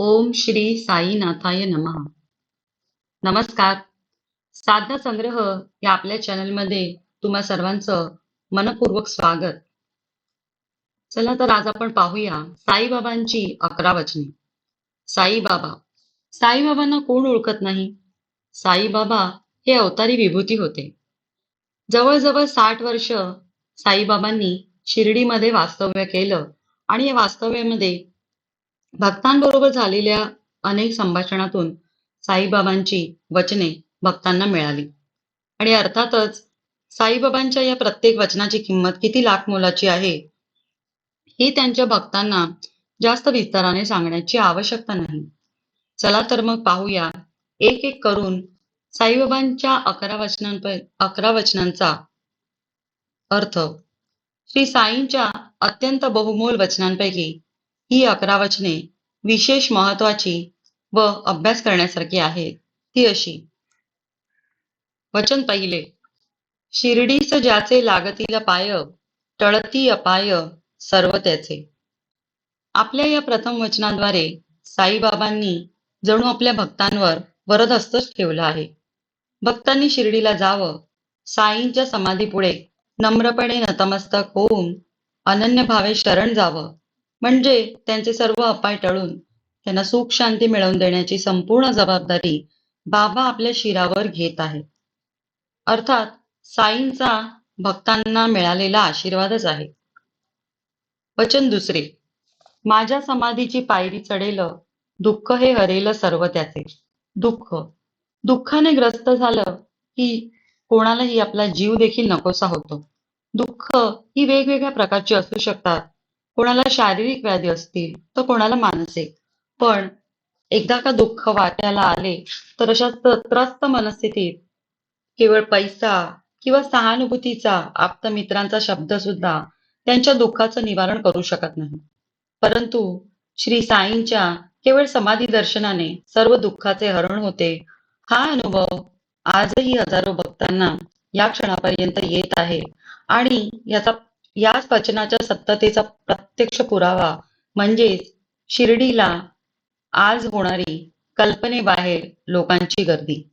ओम श्री साईनाथाय नमः. नमस्कार. साधना संग्रह या आपल्या चॅनलमध्ये तुम्हा सर्वांचं मनपूर्वक स्वागत. चला तर आज आपण पाहूया साईबाबांची 11 वचने. साईबाबा. साईबाबांना कोण ओळखत नाही? साईबाबा हे अवतारी विभूती होते. जवळजवळ 60 वर्ष साईबाबांनी शिर्डीमध्ये वास्तव्य केलं आणि या वास्तव्यामध्ये भक्तांबरोबर झालेल्या अनेक संभाषणातून साईबाबांची वचने भक्तांना मिळाली. आणि अर्थातच साईबाबांच्या या प्रत्येक वचनाची किंमत किती लाख मोलाची आहे ही त्यांच्या भक्तांना जास्त विस्ताराने सांगण्याची आवश्यकता नाही. चला तर मग पाहूया एक एक करून साईबाबांच्या 11 वचनांचा अर्थ. श्री साईंच्या अत्यंत बहुमोल वचनांपैकी ही 11 वचने विशेष महत्वाची व अभ्यास करण्यासारखी आहेत. ती अशी. वचन पहिले. शिर्डीस ज्याचे लागतील पाय, टळती अपाय सर्व त्याचे. आपल्या या प्रथम वचनाद्वारे साईबाबांनी जणू आपल्या भक्तांवर वरदहस्तच ठेवला आहे. भक्तांनी शिर्डीला जावं, साईंच्या समाधीपुढे नम्रपणे नतमस्तक होऊन अनन्य भावे शरण जावं, म्हणजे त्यांचे सर्व अपाय टळून त्यांना सुख शांती मिळवून देण्याची संपूर्ण जबाबदारी बाबा आपल्या शिरावर घेत आहेत. अर्थात साईंचा भक्तांना मिळालेला आशीर्वादच आहे. वचन दुसरे. माझ्या समाधीची पायरी चढेल, दुःख हे हरेल सर्व त्याचे. दुःख. दुःखाने ग्रस्त झालं की कोणालाही आपला जीव देखील नकोसा होतो. दुःख ही वेगवेगळ्या प्रकारची असू शकतात. कोणाला शारीरिक व्याधी असतील तर कोणाला मानसिक. पण एकदा का दुःख वाट्याला आले तर अशा त्रस्त मनस्थितीत केवळ पैसा किंवा सहानुभूतीचा आप्तमित्रांचा शब्द सुद्धा त्यांच्या दुःखाचं निवारण करू शकत नाही. परंतु श्री साईंच्या केवळ समाधी दर्शनाने सर्व दुःखाचे हरण होते, हा अनुभव आजही हजारो भक्तांना या क्षणापर्यंत येत आहे. आणि याच वचनाच्या सत्यतेचा प्रत्यक्ष पुरावा म्हणजेच शिर्डीला आज होणारी कल्पनेबाहेर लोकांची गर्दी.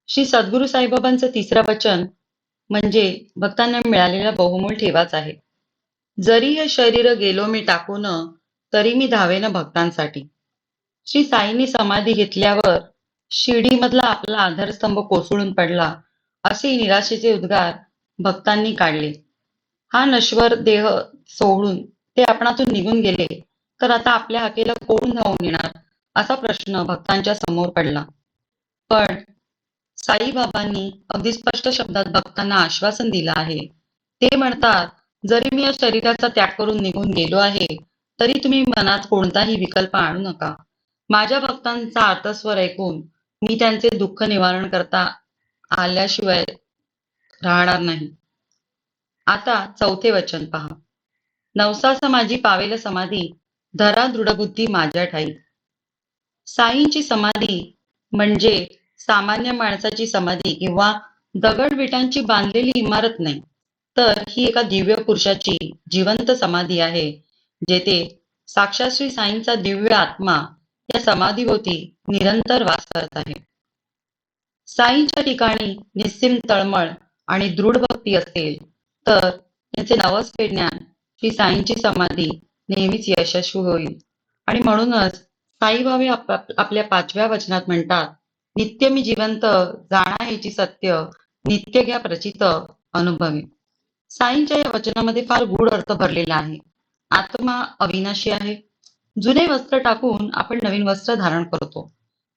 श्री सद्गुरु साईबाबांचं तिसरं वचन म्हणजे भक्तांना मिळालेला बहुमोल ठेवाच आहे. जरी हे शरीर गेलो मी टाकून, तरी मी धावेन भक्तांसाठी. श्री साईंनी समाधी घेतल्यावर शिर्डीमधला आपला आधारस्तंभ कोसळून पडला असे निराशेचे उद्गार भक्तांनी काढले. हा नश्वर देह सोडून ते आपणातून निघून गेले तर आता आपल्या हाकेला कोण धावून येणार असा प्रश्न भक्तांच्या समोर पडला. पण साईबाबांनी अगदी स्पष्ट शब्दात भक्तांना आश्वासन दिलं आहे. ते म्हणतात, जरी मी या शरीराचा त्याग करून निघून गेलो आहे तरी तुम्ही मनात कोणताही विकल्प आणू नका. माझ्या भक्तांचा आर्तस्वर ऐकून मी त्यांचे दुःख निवारण करता आल्याशिवाय राहणार नाही. आता चौथे वचन पहा. नवसास माझी पावेल समाधी, धरा दृढबुद्धी माझ्या ठाई. साईंची समाधी म्हणजे सामान्य माणसाची समाधी किंवा दगड-विटांची बांधलेली इमारत नाही, तर ही एका दिव्य पुरुषाची जिवंत समाधी आहे, जेथे साक्षात श्री साईंचा दिव्य आत्मा या समाधीभोवती निरंतर वास करत आहे. साईंच्या ठिकाणी निस्सीम तळमळ आणि दृढ भक्ती असेल तर त्यांचे नवस ज्ञान श्री साईंची समाधी नेहमीच यशस्वी होईल. आणि म्हणूनच साईबाबा आपल्या 5व्या वचनात म्हणतात, नित्य मी जिवंत जाणा हेची सत्य, नित्य घ्या प्रचित अनुभवे. साईंच्या या वचनामध्ये फार गूढ अर्थ भरलेला आहे. आत्मा अविनाशी आहे. जुने वस्त्र टाकून आपण नवीन वस्त्र धारण करतो,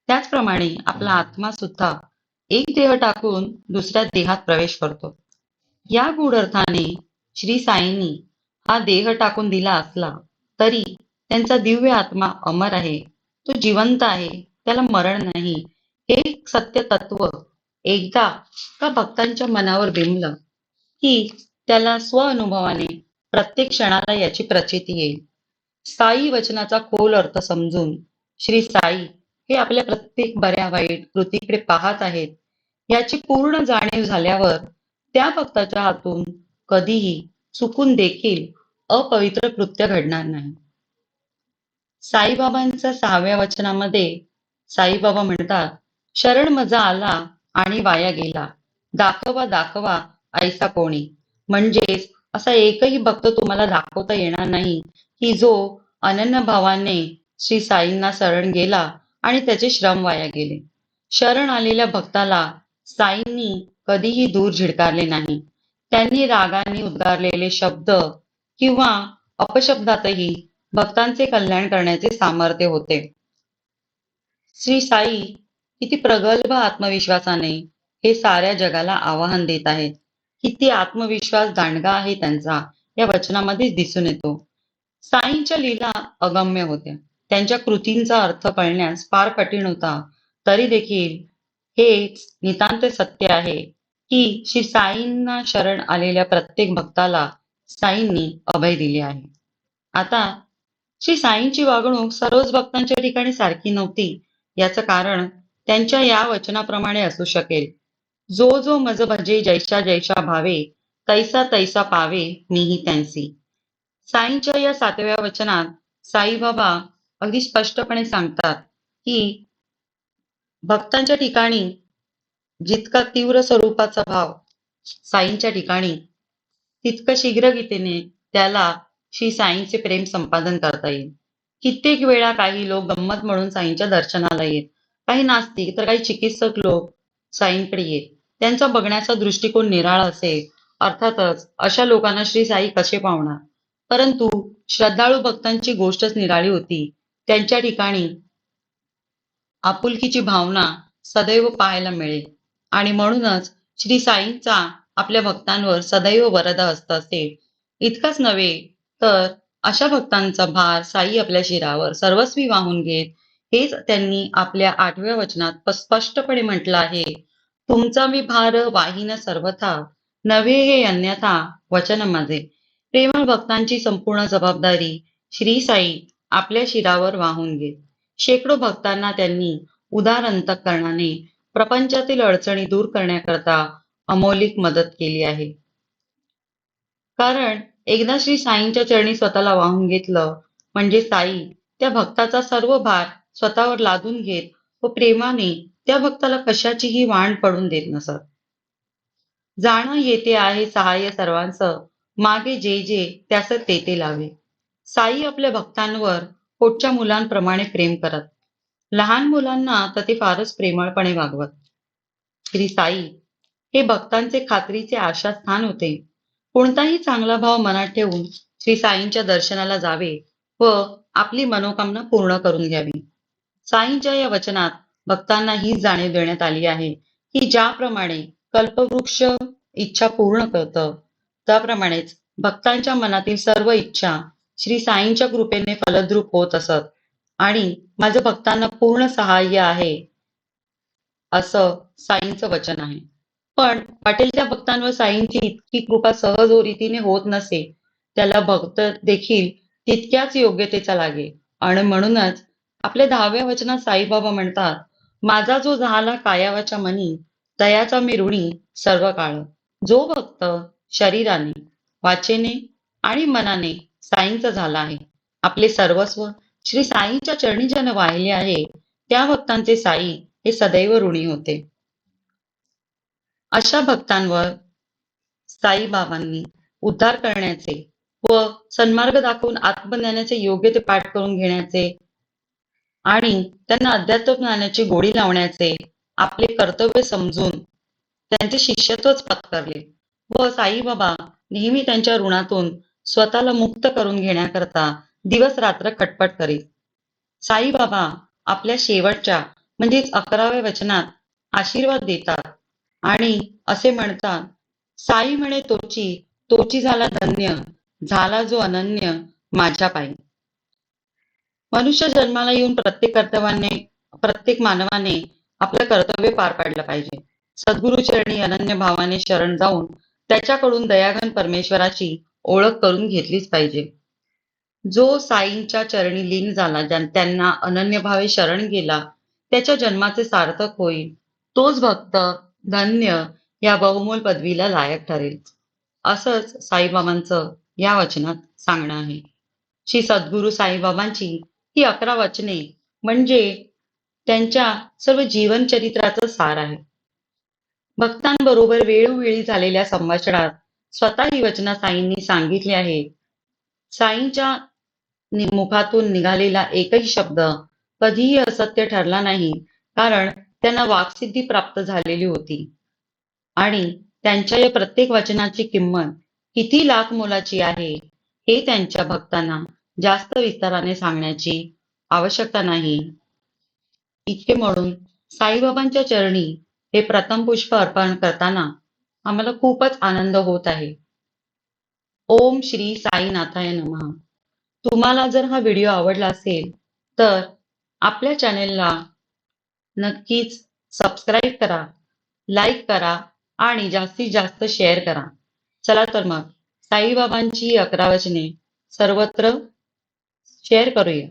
त्याचप्रमाणे आपला आत्मा सुद्धा एक देह टाकून दुसऱ्या देहात प्रवेश करतो. या गूढ अर्थाने श्री साईंनी हा देह टाकून दिला असला तरी त्यांचा दिव्य आत्मा अमर आहे, तो जिवंत आहे, त्याला मरण नाही. हे सत्य तत्व एकदा का भक्तांच्या मनावर बिंबलं की त्याला स्वअनुभवाने प्रत्येक क्षणाला याची प्रचिती येईल. साई वचनाचा खोल अर्थ समजून श्री साई हे आपल्या प्रत्येक बऱ्या वाईट कृतीकडे पाहत आहेत याची पूर्ण जाणीव झाल्यावर त्या भक्ताच्या हातून कधीही चुकून देखील अपवित्र कृत्य घडणार नाही. साईबाबांच्या 6व्या वचनामध्ये साईबाबा म्हणतात, शरण मजा आला आणि वाया गेला, दाखवा दाखवा ऐसा कोणी. म्हणजेच असा एकही भक्त तुम्हाला दाखवता येणार नाही की जो अनन्य भावाने श्री साईंना शरण गेला आणि त्याचे श्रम वाया गेले. शरण आलेल्या भक्ताला साईंनी कधीही दूर झिडकारले नाही. त्यांनी रागाने उद्गारलेले शब्द किंवा अपशब्दातही भक्तांचे कल्याण करण्याचे सामर्थ्य होते. श्री साई किती प्रगल्भ आत्मविश्वासाने हे साऱ्या जगाला आवाहन देत आहेत. किती आत्मविश्वास दांडगा आहे त्यांचा या वचनामध्येच दिसून येतो. साईंच्या लीला अगम्य होत्या. त्यांच्या कृतींचा अर्थ कळण्यास फार कठीण होता. तरी देखील हेच नितांत सत्य आहे की श्री साईंना शरण आलेल्या प्रत्येक भक्ताला साईंनी अभय दिले आहे. आता श्री साईंची वागणूक सर्वच भक्तांच्या ठिकाणी सारखी नव्हती. याचं कारण त्यांच्या या वचनाप्रमाणे असू शकेल, जो जो मज भजे जैसा जैसा भावे, तैसा तैसा पावे मीही त्यांसी. साईंच्या या 7व्या वचनात साईबाबा अगदी स्पष्टपणे सांगतात की भक्तांच्या ठिकाणी जितका तीव्र स्वरूपाचा भाव साईंच्या ठिकाणी तितकं शीघ्रगतीने त्याला श्री साईंचे प्रेम संपादन करता येईल. कित्येक वेळा काही लोक गंमत म्हणून साईंच्या दर्शनाला येत, काही नास्तिक तर काही चिकित्सक लोक साईंकडे येत. त्यांचा बघण्याचा दृष्टिकोन निराळा असेल. अर्थातच अशा लोकांना श्री साई कसे पावणार. परंतु श्रद्धाळू भक्तांची गोष्टच निराळी होती. त्यांच्या ठिकाणी आपुलकीची भावना सदैव पाहायला मिळेल आणि म्हणूनच श्री साईंचा आपल्या भक्तांवर सदैव वरद हस्त असेल. इतकंच नव्हे तर अशा भक्तांचा भार साई आपल्या शिरावर सर्वस्वी वाहून घेत. हेच त्यांनी आपल्या 8व्या वचनात स्पष्टपणे म्हटलं आहे. तुमचा मी भार वाहीन सर्वथा, नव्हे हे अन्यथा वचन माझे. प्रेमळ भक्तांची संपूर्ण जबाबदारी श्री साई आपल्या शिरावर वाहून घेत. शेकडो भक्तांना त्यांनी उदार अंतःकरणाने प्रपंचातील अडचणी दूर करण्याकरता अमौलिक मदत केली आहे. कारण एकदा श्री साईंच्या चरणी स्वतःला वाहून घेतलं म्हणजे साई त्या भक्ताचा सर्व भार स्वतःवर लादून घेत व प्रेमाने त्या भक्ताला कशाचीही वाण पडून देत नसत. जाणं येते आहे सहाय्य सर्वांचं, मागे जे जे त्यास ते लावे. साई आपल्या भक्तांवर पोटच्या मुलांप्रमाणे प्रेम करत. लहान मुलांना तर ते फारच प्रेमळपणे वागवत. श्री साई हे भक्तांचे खात्रीचे आशास्थान होते. कोणताही चांगला भाव मनात ठेवून श्री साईंच्या दर्शनाला जावे व आपली मनोकामना पूर्ण करून घ्यावी. साईंच्या या वचनात भक्तांना ही जाणीव देण्यात आली आहे की ज्याप्रमाणे कल्पवृक्ष इच्छा पूर्ण करतं, त्याप्रमाणेच भक्तांच्या मनातील सर्व इच्छा श्री साईंच्या कृपेने फलद्रूप होत असत आणि माझं भक्तांना पूर्ण सहाय्य आहे असं साईंचं वचन आहे. पण वाटेल त्या भक्तांवर साईंची इतकी कृपा सहज व रीतीने होत नसे. त्याला भक्त देखील तितक्याच योग्यतेचा लागे आणि म्हणूनच आपल्या 10व्या वचनात साईबाबा म्हणतात, माझा जो झाला कायावाच्या मनी, तयाचा मी ऋणी सर्व काळ. जो भक्त शरीराने, वाचेने आणि मनाने साईंचा झाला आहे, आपले सर्वस्व श्री साईंच्या चरणी ज्याने वाहिले आहे, त्या भक्तांचे साई हे सदैव ऋणी होते. अशा भक्तांवर साईबाबांनी उद्धार करण्याचे व सन्मार्ग दाखवून आत्मज्ञानाचे योग्य ते पाठ करून घेण्याचे आणि त्यांना अध्यात्म ज्ञानाची गोडी लावण्याचे आपले कर्तव्य समजून त्यांचे शिष्यत्वच पत्करले व साईबाबा नेहमी त्यांच्या ऋणातून स्वतःला मुक्त करून घेण्याकरता दिवस रात्र खटपट करीत. साईबाबा आपल्या शेवटच्या म्हणजेच 11व्या वचनात आशीर्वाद देतात आणि असे म्हणतात, साई म्हणे तोची, तोची झाला धन्य, झाला जो अनन्य माझ्या पायी. मनुष्य जन्माला येऊन प्रत्येक मानवाने आपलं कर्तव्य पार पाडलं पाहिजे. सद्गुरु चरणी अनन्य भावाने शरण जाऊन त्याच्याकडून दयाघन परमेश्वराची ओळख करून घेतलीच पाहिजे. जो साईंच्या चरणी लीन झाला, त्यांना अनन्य भावे शरण गेला, त्याच्या जन्माचे सार्थक होईल. तोच भक्त धन्य या बहुमोल पदवीला लायक ठरेल. असंच साईबाबांचं या वचनात सांगणं आहे. श्री सद्गुरु साईबाबांची ही 11 वचने म्हणजे त्यांच्या सर्व जीवनचरित्राचं सार आहे. भक्तांबरोबर वेळोवेळी झालेल्या संभाषणात स्वतः ही वचनं साईंनी सांगितली आहेत. साईंच्या मुखातून निघालेला एकही शब्द कधीही असत्य ठरला नाही, कारण त्यांना वाक्सिद्धी प्राप्त झालेली होती. आणि त्यांच्या या प्रत्येक वचनाची किंमत किती लाख मोलाची आहे, हे त्यांच्या भक्तांना जास्त विस्ताराने सांगण्याची आवश्यकता नाही. इतके म्हणून साईबाबांच्या चरणी हे प्रथम पुष्प अर्पण करताना आम्हाला खूपच आनंद होत आहे. ओम श्री साईनाथाय नमः. तुम्हाला जर हा व्हिडिओ आवडला असेल तर आपल्या चॅनेलला नक्कीच सबस्क्राईब करा, लाईक करा आणि जास्तीत जास्त शेअर करा. चला तर मग साईबाबांची 11 वचने सर्वत्र शेअर करूया.